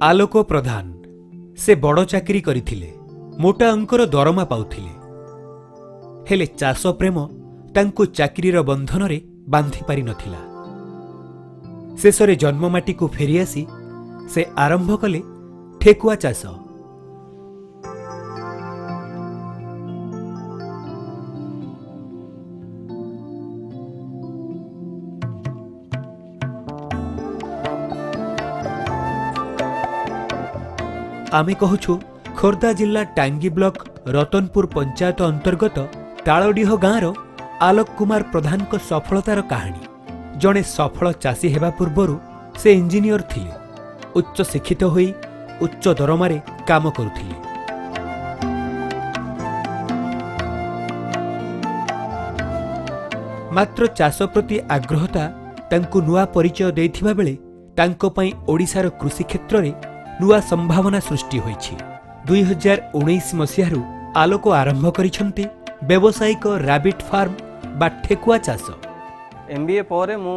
आलोक प्रधान से बड़ चाकरी करथिले, मोटा अंकर दरमा पाउथिले। हेले चाष प्रेम तांको चाकरीर बंधन रे बांधि पारि नथिला। शेषरे जन्ममाटी को फेरिआसी से आरंभ कले ठेकुआ चाष। आमे कहूछु खोर्धा जिला टांगी ब्लॉक रतनपुर पंचायत अंतर्गत तालडीह गाँवर आलोक कुमार प्रधान को सफलतार कहानी। जड़े सफल चाषी हेबा पूर्वरु से इंजीनियर थिले, उच्च शिक्षित होई उच्च दरमारे काम करुथिले। मात्र चाष प्रति आग्रहता तांकु नुआ परिचय देथिबा बेले तांको पई ओडिसार कृषि क्षेत्र रे नुआ संभावना सृष्टि होईछि। 2019 मसीहारु आलोक आरंभ करिसंती व्यावसायिक रैबिट फार्म बा ठेकुआ चाष। MBA पर मु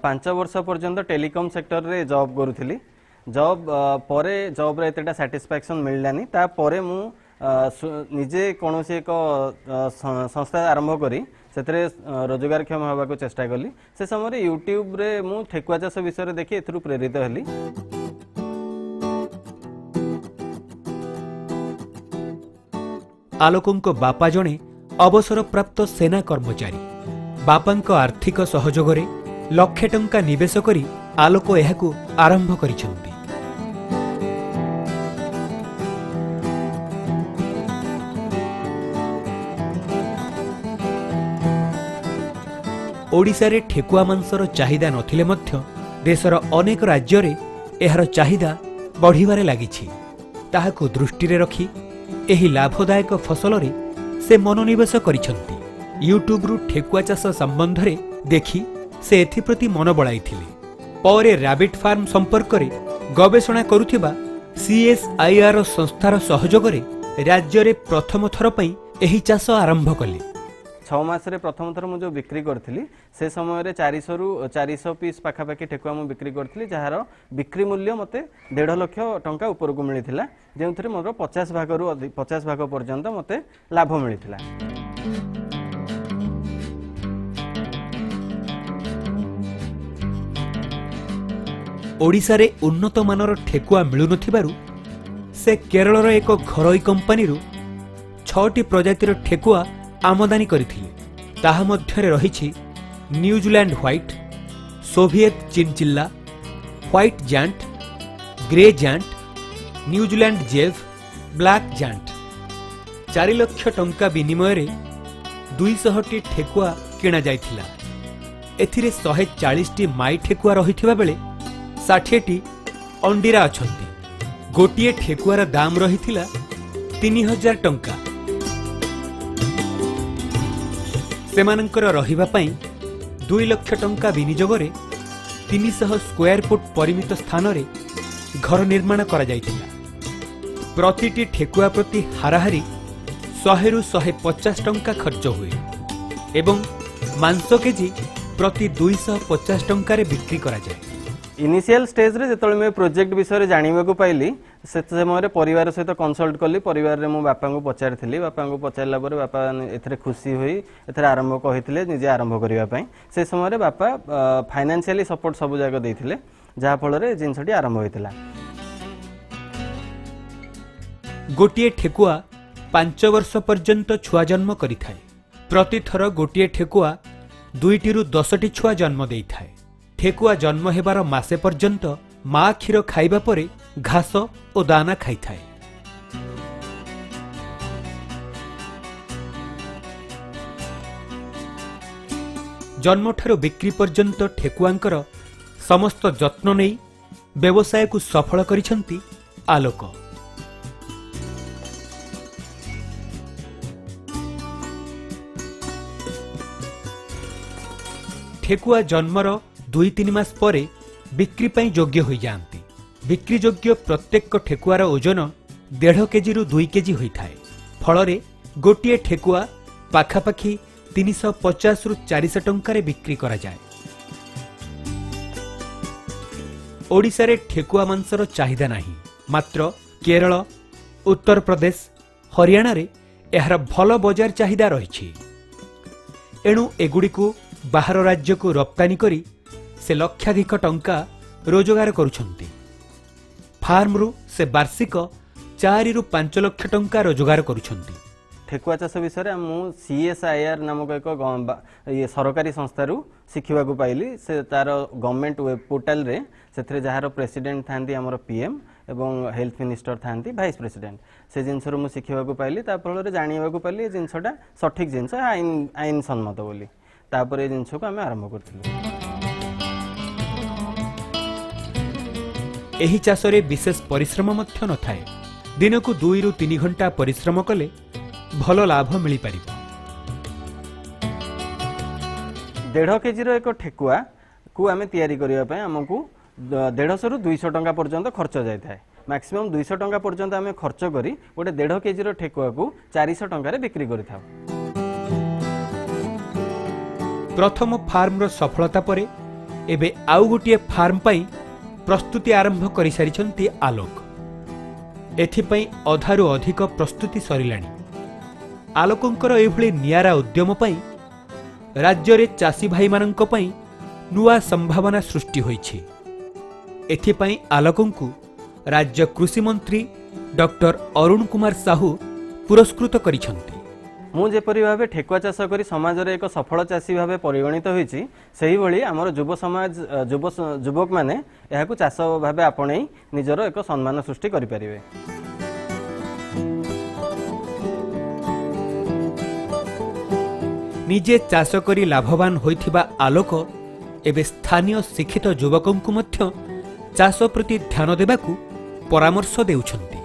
5 वर्ष पर्यंत टेलीकॉम सेक्टर रे जॉब करूथिली। जॉब परे जॉब रे एतेटा सैटिस्फैक्शन मिललानी। ता परे मु निजे कोनोसी एक संस्था आरंभ करी सेतरे रोजगारक्षम होबा को चेष्टा कली। से समय यूट्यूब रे मु ठेकुआ चाष विषय देखि एथरु प्रेरित हली। आलोकंको बापा जणे अवसर प्राप्त सेना कर्मचारी। बापांको आर्थिक सहयोगरे लक्षे टंका निवेश करी आलोक एहाकु आरंभ करिसंती। ओडिसा रे ठेकुआ मांसर चाहिदा नथिले मध्य देशर अनेक राज्य रे एहार चाहिदा बढ़िबारे लागिछि। ताहाकु दृष्टि रे रखी एही लाभदायक फसल रे से मनोनिवेश करिसंती। यूट्यूब रु ठेकुआ चाष संबंध रे देखि से एथिप्रति मन बळाइथिले। परे रैबिट फार्म संपर्क रे गवेषणा करुथिबा CSIR संस्थार सहयोग रे राज्य रे प्रथम थर पई एही चाष आरंभ कले। 6 मास रे प्रथम थर मु जो बिक्री करथिली से समय रे 400 रु 400 पीस पाखापाखि ठेकुआ मु बिक्री करथिली, जहार बिक्री मूल्य मते 1.5 लाख टंका ऊपर को मिलिथिला, जेउथरे मोर 50 भाग रु 50 भाग पर्यंत मते लाभ मिलिथिला। ओडिसा रे उन्नत मानर ठेकुआ मिलु नथिबारु से केरल रो एक घरोई कंपनी रु 6टी प्रजातिर ठेकुआ आमदानी करिथिले। ताहा मध्यरे रहिछि New Zealand white, Soviet chinchilla, white giant, grey giant, New Zealand जेव, ब्लैक जैंट। 4 लाख टंका विनिमय रे 200टी ठेकुआ किणा जाइथिला। एथिरे 140टी माई ठेकुआ रहिथिबा बेले 60टी अंडीरा अछंती। गोटिए ठेकुआर दाम रहिथिला 3000 टंका। सेमानंकर रहिबा पई 2 लाख टंका विनियोगरे 300 स्क्वायर फुट परिमित स्थान रे घर निर्माण करा जाइथिला। प्रतिटी ठेकुआ प्रति हाराहारी 100 रु 150 टंका खर्च हुए एवं मांस केजी प्रति 250 टंका रे बिक्री करा जाए। इनिशियल स्टेज रे जेतले मैं प्रोजेक्ट विषय जानिबा को पाइली से समय परिवार सहित कंसल्ट कली। परिवार रे मो बापा को पचारथिली। बापा को पचारला पर बापा एथरे खुशी होई एथरे आरंभ कहिथिले निजे आरंभ करिवा पई। से समय रे बापा फाइनेंशियली सपोर्ट सब जगह देथिले, जहा फल रे जिंसटी आरंभ होइतिला। गोटिए ठेकुआ 5 वर्ष पर्यंत छुआ जन्म करिथाय। प्रति थर गोटिए ठेकुआ 2 रु 10टी छुआ जन्म देइथाय। ठेकुआ जन्म हेबार मासे पर्यंत माँ क्षीर खाइबा परे घास और दाना खाइथाय। जन्मठारु बिक्री पर्यंत ठेकुआंकर समस्त जत्न नै व्यवसाय को सफल करिसंती आलोक। ठेकुआ जन्मर 2-3 मास परे बिक्री पई योग्य होई जांती। बिक्री योग्य प्रत्येक ठेकुआर ओजन 1.5 केजी रु 2 केजी होइथाय। फଳରେ गोटिए ठेकुआ पाखापाखि 350 रु 400 टंकारे बिक्री करा जाए। ओडिसा रे ठेकुआ मांसर चाहिदा नाही। ମାତ୍ର କେରଳ, ଉତ୍ତରପ୍ରଦେଶ, ହରିୟାଣାରେ ଏହାର ଭଲ ବଜାର ଚାହିଦା ରହିଛି। ଏଣୁ ଏଗୁଡ଼ିକୁ ବାହାର ରାଜ୍ୟକୁ ରପ୍ତାନି କରି ସେ ଲକ୍ଷାଧିକ ଟଙ୍କା ରୋଜଗାର କରୁଛନ୍ତି। ଫାର୍ମରୁ ସେ ବାର୍ଷିକ 4 ରୁ 5 ଲକ୍ଷ ଟଙ୍କା ରୋଜଗାର କରୁଛନ୍ତି। ठेकुआ चाष विषय मु CSIR नामक एक ये सरकारी संस्थारू शिखिबा पाइली। से तार गवर्नमेंट वेब पोर्टाल रे से जार प्रेसिडेंट था आमर PM एवं हेल्थ मिनिस्टर था वाइस प्रेसिडेंट से जिनस मुझे शिखा पाइली। फल जानवा पाइली जिनसा सठिक जिनस आईन सम्मत बोली तापर ये जिनस को आम आरंभ करूँ। एही चाषरे विशेष परिश्रम मध्य न थाए। दिनकू 2 ରୁ 3 घंटा परिश्रम कले भल लाभ मिल पार। 1.5 केजी एक ठेकुआ को आम तैयारी करने आमको 150 ରୁ 200 टंका पर्यंत खर्च जाए था। मैक्सिमम 200 टंका पर्यंत आम खर्च करी गोटे 1.5 केजी ठेकुआ को 400 टंका बिक्री कर। प्रथम फार्म सफलता परे एबे आउ गोटे फार्म पाई प्रस्तुति आरंभ कर सारी आलोक। एथिपाई अधारू अधिक प्रस्तुति सरिलाणी। आलोकंकर एभली नियारा उद्यम पाई राज्य रे चासी भाई मानंक पाई नुआ संभावना सृष्टि होईछि। एथिपाई आलोकंकु राज्य कृषि मंत्री डॉक्टर अरुण कुमार साहू पुरस्कृत करिछन्ति। मु जेपरि भावे ठेकुआ चाष करी समाज रे एक सफल चाषी भावे परिगणित होईछि सेही भली हमर युव समाज युवक माने एहाकु चाष भावे आपणै निजर एक सम्मान सृष्टि करि परिबे। निजे चाष करी लाभवान होइथिबा आलोक एबे स्थानीय शिक्षित युवकंकु मध्य चाष प्रति ध्यान देबाकू परामर्श देउछन्ति।